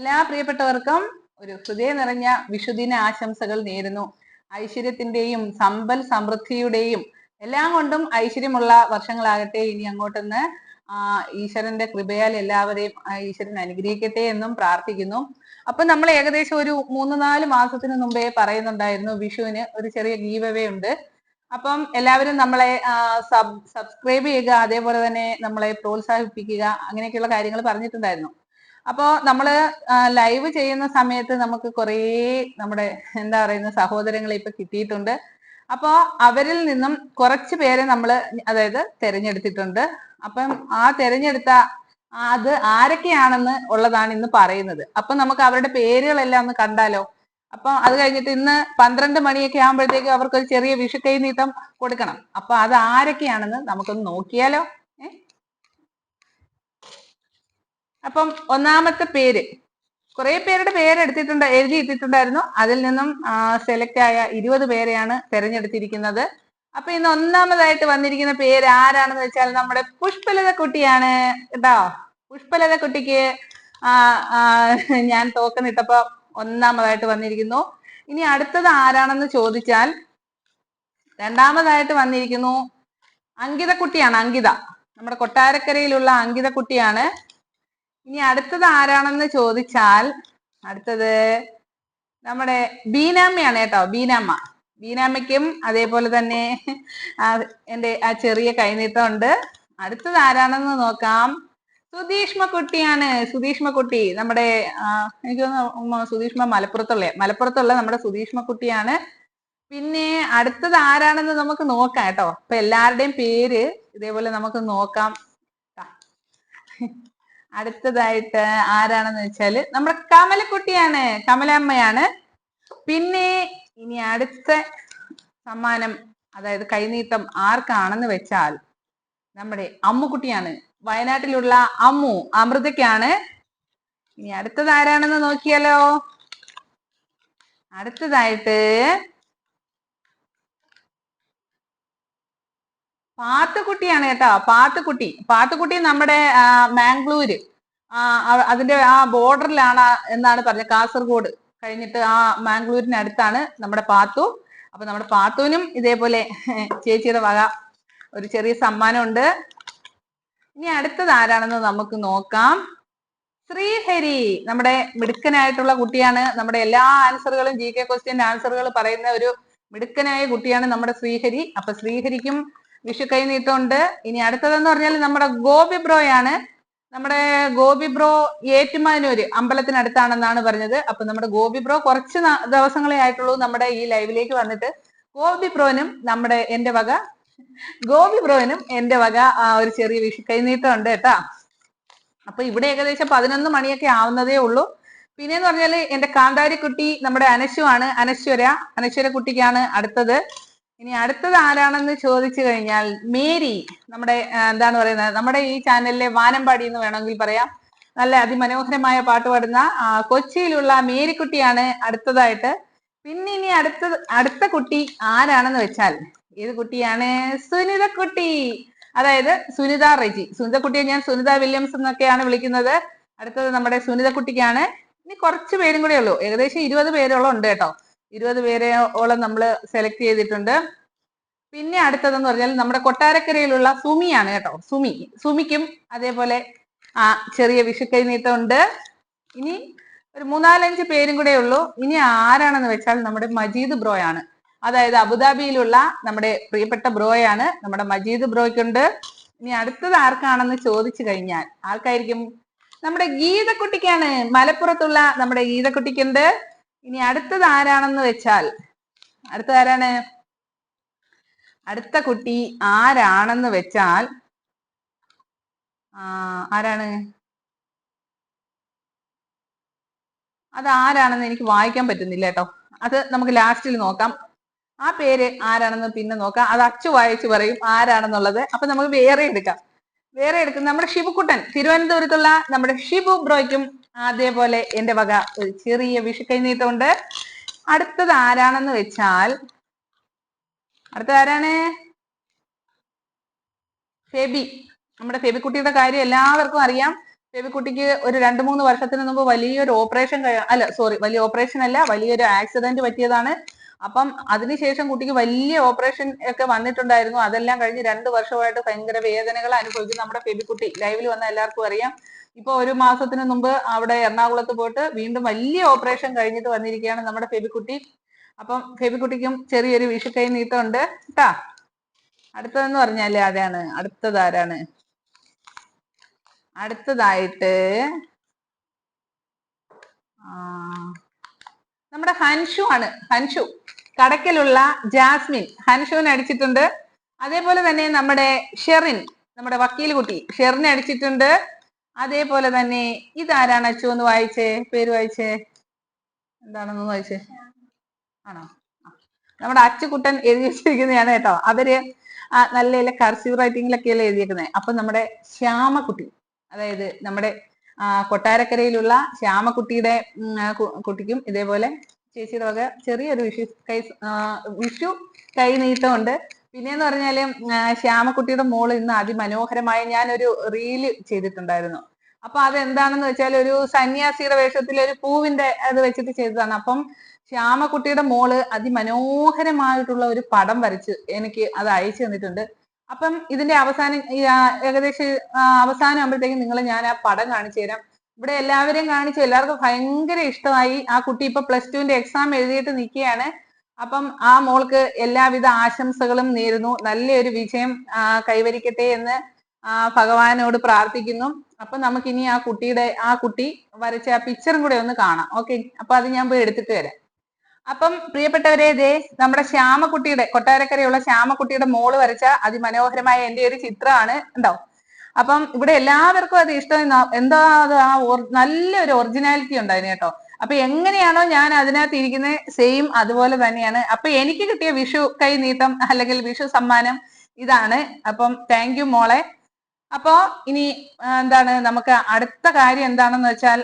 എല്ലാ പ്രിയപ്പെട്ടവർക്കും ഒരു ഹൃദയം നിറഞ്ഞ വിഷുദിന ആശംസകൾ നേരുന്നു. ഐശ്വര്യത്തിന്റെയും സമ്പൽ സമൃദ്ധിയുടെയും എല്ലാം കൊണ്ടും ഐശ്വര്യമുള്ള വർഷങ്ങളാകട്ടെ ഇനി അങ്ങോട്ടെന്ന് ഈശ്വരന്റെ കൃപയാൽ എല്ലാവരെയും ഈശ്വരൻ അനുഗ്രഹിക്കട്ടെ എന്നും പ്രാർത്ഥിക്കുന്നു. അപ്പൊ നമ്മൾ ഏകദേശം ഒരു 3-4 മാസത്തിന് മുമ്പേ പറയുന്നുണ്ടായിരുന്നു വിഷുവിന് ഒരു ചെറിയ ഗീവ് അവേ ഉണ്ട്. അപ്പം എല്ലാവരും നമ്മളെ സബ്സ്ക്രൈബ് ചെയ്യുക, അതേപോലെ തന്നെ നമ്മളെ പ്രോത്സാഹിപ്പിക്കുക, അങ്ങനെയൊക്കെയുള്ള കാര്യങ്ങൾ പറഞ്ഞിട്ടുണ്ടായിരുന്നു. അപ്പോ നമ്മള് ലൈവ് ചെയ്യുന്ന സമയത്ത് നമുക്ക് കുറേ നമ്മുടെ എന്താ പറയുന്ന സഹോദരങ്ങളെ ഇപ്പൊ കിട്ടിയിട്ടുണ്ട്. അപ്പോ അവരിൽ നിന്നും കുറച്ച് പേരെ നമ്മൾ അതായത് തെരഞ്ഞെടുത്തിട്ടുണ്ട്. അപ്പം ആ തെരഞ്ഞെടുത്ത അത് ആരൊക്കെയാണെന്ന് ഉള്ളതാണ് ഇന്ന് പറയുന്നത്. അപ്പൊ നമുക്ക് അവരുടെ പേരുകളെല്ലാം ഒന്ന് കണ്ടാലോ. അപ്പൊ അത് കഴിഞ്ഞിട്ട് ഇന്ന് 12 മണിയൊക്കെ ആകുമ്പോഴത്തേക്ക് അവർക്ക് ഒരു ചെറിയ വിഷുക്കൈ നീട്ടം കൊടുക്കണം. അപ്പൊ അത് ആരൊക്കെയാണെന്ന് നമുക്കൊന്ന് നോക്കിയാലോ. അപ്പം ഒന്നാമത്തെ പേര്, കുറെ പേരുടെ പേര് എഴുതിയിട്ടിട്ടുണ്ടായിരുന്നു. അതിൽ നിന്നും സെലക്ട് ആയ 20 പേരെയാണ് തെരഞ്ഞെടുത്തിരിക്കുന്നത്. അപ്പൊ ഇന്ന് ഒന്നാമതായിട്ട് വന്നിരിക്കുന്ന പേര് ആരാണെന്ന് വെച്ചാൽ നമ്മുടെ പുഷ്പലത കുട്ടിയാണ് കേട്ടോ. പുഷ്പലത കുട്ടിക്ക് ഞാൻ തോക്കനിട്ടപ്പോ ഒന്നാമതായിട്ട് വന്നിരിക്കുന്നു. ഇനി അടുത്തത് ആരാണെന്ന് ചോദിച്ചാൽ രണ്ടാമതായിട്ട് വന്നിരിക്കുന്നു അങ്കിതക്കുട്ടിയാണ്. അങ്കിത, നമ്മുടെ കൊട്ടാരക്കരയിലുള്ള അങ്കിതക്കുട്ടിയാണ്. ഇനി അടുത്തത് ആരാണെന്ന് ചോദിച്ചാൽ അടുത്തത് നമ്മുടെ ബീനാമ്മയാണ് കേട്ടോ. ബീനാമ്മയ്ക്കും അതേപോലെ തന്നെ എൻ്റെ ആ ചെറിയ കൈനീട്ടം ഉണ്ട്. അടുത്തത് ആരാണെന്ന് നോക്കാം. സുധീഷ്മ കുട്ടിയാണ്. സുധീഷ്മ കുട്ടി നമ്മുടെ എനിക്ക് തോന്നുന്നു സുധീഷ്മ മലപ്പുറത്തുള്ള നമ്മുടെ സുധീഷ്മ കുട്ടിയാണ്. പിന്നെ അടുത്തത് ആരാണെന്ന് നമുക്ക് നോക്കാം കേട്ടോ. അപ്പൊ എല്ലാവരുടെയും പേര് ഇതേപോലെ നമുക്ക് നോക്കാം. അടുത്തതായിട്ട് ആരാണെന്ന് വെച്ചാല് നമ്മുടെ കമലക്കുട്ടിയാണ്, കമലമ്മയാണ്. പിന്നെ ഇനി അടുത്ത സമ്മാനം അതായത് കൈനീട്ടം ആർക്കാണെന്ന് വെച്ചാൽ നമ്മുടെ അമ്മുക്കുട്ടിയാണ്. വയനാട്ടിലുള്ള അമ്മു, അമൃതയ്ക്കാണ്. ഇനി അടുത്തത് ആരാണെന്ന് നോക്കിയാലോ. അടുത്തതായിട്ട് പാത്തുക്കുട്ടിയാണ് കേട്ടോ. പാത്തുക്കുട്ടി നമ്മുടെ മാംഗ്ലൂര് അതിന്റെ ആ ബോർഡറിലാണ് എന്നാണ് പറഞ്ഞത്. കാസർഗോഡ് കഴിഞ്ഞിട്ട് ആ മാംഗ്ലൂരിന് അടുത്താണ് നമ്മുടെ പാത്തു. അപ്പൊ നമ്മുടെ പാത്തുവിനും ഇതേപോലെ ചേച്ചിയുടെ വക ഒരു ചെറിയ സമ്മാനം ഉണ്ട്. ഇനി അടുത്തത് ആരാണെന്ന് നമുക്ക് നോക്കാം. ശ്രീഹരി, നമ്മുടെ മിടുക്കനായിട്ടുള്ള കുട്ടിയാണ്. നമ്മുടെ എല്ലാ ആൻസറുകളും GK ക്വസ്റ്റ്യൻ ആൻസറുകൾ പറയുന്ന ഒരു മിടുക്കനായ കുട്ടിയാണ് നമ്മുടെ ശ്രീഹരി. അപ്പൊ ശ്രീഹരിക്കും വിഷു കൈ നീട്ടമുണ്ട്. ഇനി അടുത്തതെന്ന് പറഞ്ഞാൽ നമ്മുടെ ഗോപി ബ്രോയാണ്. നമ്മുടെ ഗോപി ബ്രോ ഏറ്റുമാനൂര് അമ്പലത്തിനടുത്താണെന്നാണ് പറഞ്ഞത്. അപ്പൊ നമ്മുടെ ഗോപി ബ്രോ കുറച്ച് ദിവസങ്ങളെ ആയിട്ടുള്ളൂ നമ്മുടെ ഈ ലൈവിലേക്ക് വന്നിട്ട്. ഗോപി ബ്രോനും എന്റെ വക ഒരു ചെറിയ വിഷു കൈ നീട്ടം ഉണ്ട് കേട്ടാ. അപ്പൊ ഇവിടെ ഏകദേശം 11 മണിയൊക്കെ ആവുന്നതേ ഉള്ളൂ. പിന്നെന്ന് പറഞ്ഞാല് എന്റെ കാന്താരിക്കുട്ടി നമ്മുടെ അനശ്വര കുട്ടിക്കാണ് അടുത്തത്. ഇനി അടുത്തത് ആരാണെന്ന് ചോദിച്ചു കഴിഞ്ഞാൽ മേരി, നമ്മുടെ എന്താണ് പറയുന്നത്, നമ്മുടെ ഈ ചാനലിലെ വാനമ്പാടി എന്ന് വേണമെങ്കിൽ പറയാം. നല്ല അതിമനോഹരമായ പാട്ട് പാടുന്ന കൊച്ചിയിലുള്ള മേരിക്കുട്ടിയാണ് അടുത്തതായിട്ട്. പിന്നെ ഇനി അടുത്ത കുട്ടി ആരാണെന്ന് വെച്ചാൽ ഏത് കുട്ടിയാണ്? സുനിത കുട്ടി, അതായത് സുനിത റെജി. സുനിതക്കുട്ടിയെ ഞാൻ സുനിത വില്യംസ് എന്നൊക്കെയാണ് വിളിക്കുന്നത്. അടുത്തത് നമ്മുടെ സുനിതക്കുട്ടിക്കാണ്. ഇനി കുറച്ച് പേരും കൂടെ ഉള്ളൂ. ഏകദേശം 20 പേരോളം ഉണ്ട് കേട്ടോ. 20 പേരോളം നമ്മൾ സെലക്ട് ചെയ്തിട്ടുണ്ട്. പിന്നെ അടുത്തതെന്ന് പറഞ്ഞാൽ നമ്മുടെ കൊട്ടാരക്കരയിലുള്ള സുമിയാണ് കേട്ടോ. സുമിക്കും അതേപോലെ ചെറിയ വിഷുക്കൈ നീട്ടം ഉണ്ട്. ഇനി ഒരു 3-4-5 പേരും കൂടെ ഉള്ളൂ. ഇനി ആരാണെന്ന് വെച്ചാൽ നമ്മുടെ മജീദ് ബ്രോയാണ്. അതായത് അബുദാബിയിലുള്ള നമ്മുടെ പ്രിയപ്പെട്ട ബ്രോയാണ്. നമ്മുടെ മജീദ് ബ്രോയ്ക്കുണ്ട്. ഇനി അടുത്തത് ആർക്കാണെന്ന് ചോദിച്ചു കഴിഞ്ഞാൽ ആർക്കായിരിക്കും? നമ്മുടെ ഗീതക്കുട്ടിക്കാണ്. മലപ്പുറത്തുള്ള നമ്മുടെ ഗീതക്കുട്ടിക്കുണ്ട്. ഇനി അടുത്തത് ആരാണെന്ന് വെച്ചാൽ അടുത്ത കുട്ടി ആരാണെന്ന് വെച്ചാൽ ആരാണ്? അതാരാണെന്ന് എനിക്ക് വായിക്കാൻ പറ്റുന്നില്ല കേട്ടോ. അത് നമുക്ക് ലാസ്റ്റിൽ നോക്കാം. ആ പേര് ആരാണെന്ന് പിന്നെ നോക്കാം. അത് അച്ചു വായിച്ചു പറയും ആരാണെന്നുള്ളത്. അപ്പൊ നമുക്ക് വേറെ എടുക്കാം. നമ്മുടെ ഷിബുക്കുട്ടൻ, തിരുവനന്തപുരത്തുള്ള നമ്മുടെ ഷിബു ബ്രോയ്ക്കും അതേപോലെ എന്റെ വക ഒരു ചെറിയ വിഷു കൈനീട്ടമുണ്ട്. അടുത്തത് ആരാണെന്ന് വെച്ചാൽ ആരാണ്? ഫെബി, നമ്മുടെ ഫെബിക്കുട്ടിയുടെ കാര്യം എല്ലാവർക്കും അറിയാം. ബേബിക്കുട്ടിക്ക് ഒരു 2-3 വർഷത്തിന് മുമ്പ് വലിയൊരു ഓപ്പറേഷൻ അല്ല സോറി, വലിയ ഓപ്പറേഷൻ അല്ല, വലിയൊരു ആക്സിഡന്റ് പറ്റിയതാണ്. അപ്പം അതിനുശേഷം കുട്ടിക്ക് വലിയ ഓപ്പറേഷൻ ഒക്കെ വന്നിട്ടുണ്ടായിരുന്നു. അതെല്ലാം കഴിഞ്ഞ് 2 വർഷമായിട്ട് ഭയങ്കര വേദനകൾ അനുഭവിക്കും നമ്മുടെ ബേബിക്കുട്ടി. ലൈവിൽ വന്ന എല്ലാവർക്കും അറിയാം. ഇപ്പൊ 1 മാസത്തിന് മുമ്പ് അവിടെ എറണാകുളത്ത് പോയിട്ട് വീണ്ടും വലിയ ഓപ്പറേഷൻ കഴിഞ്ഞിട്ട് വന്നിരിക്കുകയാണ് നമ്മുടെ ബേബിക്കുട്ടി. അപ്പം ബേബിക്കുട്ടിക്കും ചെറിയൊരു വിഷുക്കൈ നീട്ടമുണ്ട് കേട്ടാ. അടുത്തതെന്ന് പറഞ്ഞാല് ആരാണ്? അടുത്തതാരാണ്? അടുത്തതായിട്ട് നമ്മുടെ ഹൻഷു ആണ്. ഹൻഷു കടക്കലുള്ള ജാസ്മിൻ ഹൻഷുവിനെ അടിച്ചിട്ടുണ്ട്. അതേപോലെ തന്നെ നമ്മുടെ ഷെറിൻ, നമ്മുടെ വക്കീൽ കുട്ടി ഷെറിനെ അടിച്ചിട്ടുണ്ട്. അതേപോലെ തന്നെ ഇതാരാണ് അച്ചു ഒന്ന് വായിച്ചേ, പേര് വായിച്ചേ, എന്താണെന്ന് വായിച്ചേ? ആണോ? നമ്മുടെ അച്ചുകുട്ടൻ എഴുതി വെച്ചിരിക്കുന്നതാണ് കേട്ടോ. അവര് നല്ല കർസീവ് റൈറ്റിംഗിലൊക്കെയല്ലേ എഴുതിയേക്കുന്നത്. അപ്പൊ നമ്മുടെ ശ്യാമക്കുട്ടി, അതായത് നമ്മുടെ കൊട്ടാരക്കരയിലുള്ള ശ്യാമക്കുട്ടിയുടെ കുട്ടിക്കും ഇതേപോലെ ചേച്ചിയുടെ വക ചെറിയൊരു വിഷു കൈ നീട്ടമുണ്ട്. പിന്നെന്ന് പറഞ്ഞാല് ശ്യാമക്കുട്ടിയുടെ മോള് ഇന്ന് അതിമനോഹരമായ ഞാനൊരു റീല് ചെയ്തിട്ടുണ്ടായിരുന്നു. അപ്പൊ അതെന്താണെന്ന് വെച്ചാൽ ഒരു സന്യാസിയുടെ വേഷത്തിൽ ഒരു പൂവിന്റെ അത് വെച്ചിട്ട് ചെയ്തതാണ്. അപ്പം ശ്യാമക്കുട്ടിയുടെ മോള് അതിമനോഹരമായിട്ടുള്ള ഒരു പടം വരച്ച് എനിക്ക് അത് അയച്ചു തന്നിട്ടുണ്ട്. അപ്പം ഇതിന്റെ അവസാനം ഏകദേശം അവസാനം ആകുമ്പോഴത്തേക്കും നിങ്ങൾ ഞാൻ ആ പടം കാണിച്ചു തരാം. ഇവിടെ എല്ലാവരെയും കാണിച്ചു, എല്ലാവർക്കും ഭയങ്കര ഇഷ്ടമായി. ആ കുട്ടി ഇപ്പൊ +2 എക്സാം എഴുതിയിട്ട് നിൽക്കുകയാണ്. അപ്പം ആ മോൾക്ക് എല്ലാവിധ ആശംസകളും നേരുന്നു. നല്ലൊരു വിജയം കൈവരിക്കട്ടെ എന്ന് ഭഗവാനോട് പ്രാർത്ഥിക്കുന്നു. അപ്പൊ നമുക്കിനി ആ കുട്ടി വരച്ച ആ പിക്ചറും കൂടെ ഒന്ന് കാണാം. ഓക്കെ, അപ്പൊ അത് ഞാൻ പോയി എടുത്തിട്ട് വരാം. അപ്പം പ്രിയപ്പെട്ടവരെ, ഇതേ നമ്മുടെ ശ്യാമക്കുട്ടിയുടെ, കൊട്ടാരക്കരയുള്ള ശ്യാമക്കുട്ടിയുടെ മോള് വരച്ച അതിമനോഹരമായ എന്റെ ഒരു ചിത്രമാണ്. ഉണ്ടോ? അപ്പം ഇവിടെ എല്ലാവർക്കും അത് ഇഷ്ടം. എന്താ അത് നല്ലൊരു ഒറിജിനാലിറ്റി ഉണ്ടായിരുന്നു കേട്ടോ. അപ്പൊ എങ്ങനെയാണോ ഞാൻ അതിനകത്ത് ഇരിക്കുന്നത് സെയിം അതുപോലെ തന്നെയാണ്. അപ്പൊ എനിക്ക് കിട്ടിയ വിഷു കൈ നീട്ടം അല്ലെങ്കിൽ വിഷു സമ്മാനം ഇതാണ്. അപ്പം താങ്ക് യു മോളെ. അപ്പോ ഇനി എന്താണ്, നമുക്ക് അടുത്ത കാര്യം എന്താണെന്ന് വെച്ചാൽ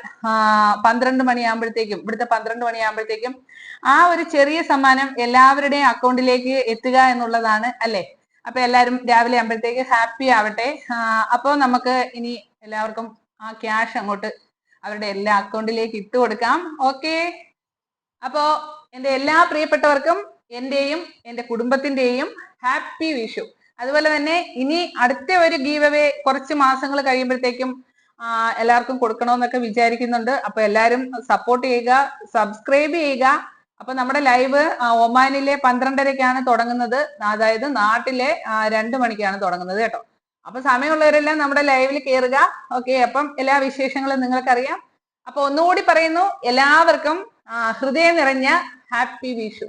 12 മണിയാകുമ്പോഴത്തേക്കും, ഇവിടുത്തെ 12 മണിയാകുമ്പോഴത്തേക്കും ആ ഒരു ചെറിയ സമ്മാനം എല്ലാവരുടെയും അക്കൗണ്ടിലേക്ക് എത്തുക എന്നുള്ളതാണ് അല്ലെ. അപ്പൊ എല്ലാവരും രാവിലെ ആകുമ്പോഴത്തേക്ക് ഹാപ്പി ആവട്ടെ. അപ്പോൾ നമുക്ക് ഇനി എല്ലാവർക്കും ആ ക്യാഷ് അങ്ങോട്ട് അവരുടെ എല്ലാ അക്കൗണ്ടിലേക്ക് ഇട്ട് കൊടുക്കാം. ഓക്കെ, അപ്പോ എന്റെ എല്ലാ പ്രിയപ്പെട്ടവർക്കും എന്റെയും എന്റെ കുടുംബത്തിന്റെയും ഹാപ്പി വിഷു. അതുപോലെ തന്നെ ഇനി അടുത്ത ഒരു ഗീവ് അവേ കുറച്ച് മാസങ്ങൾ കഴിയുമ്പോഴത്തേക്കും എല്ലാവർക്കും കൊടുക്കണമെന്നൊക്കെ വിചാരിക്കുന്നുണ്ട്. അപ്പൊ എല്ലാവരും സപ്പോർട്ട് ചെയ്യുക, സബ്സ്ക്രൈബ് ചെയ്യുക. അപ്പൊ നമ്മുടെ ലൈവ് ഒമാനിലെ 12:30ക്കാണ് തുടങ്ങുന്നത്, അതായത് നാട്ടിലെ 2 മണിക്കാണ് തുടങ്ങുന്നത് കേട്ടോ. അപ്പൊ സമയമുള്ളവരെല്ലാം നമ്മുടെ ലൈവിൽ കയറുക. ഓക്കെ, അപ്പം എല്ലാ വിശേഷങ്ങളും നിങ്ങൾക്കറിയാം. അപ്പൊ ഒന്നുകൂടി പറയുന്നു, എല്ലാവർക്കും ഹൃദയം നിറഞ്ഞ ഹാപ്പി വിഷു.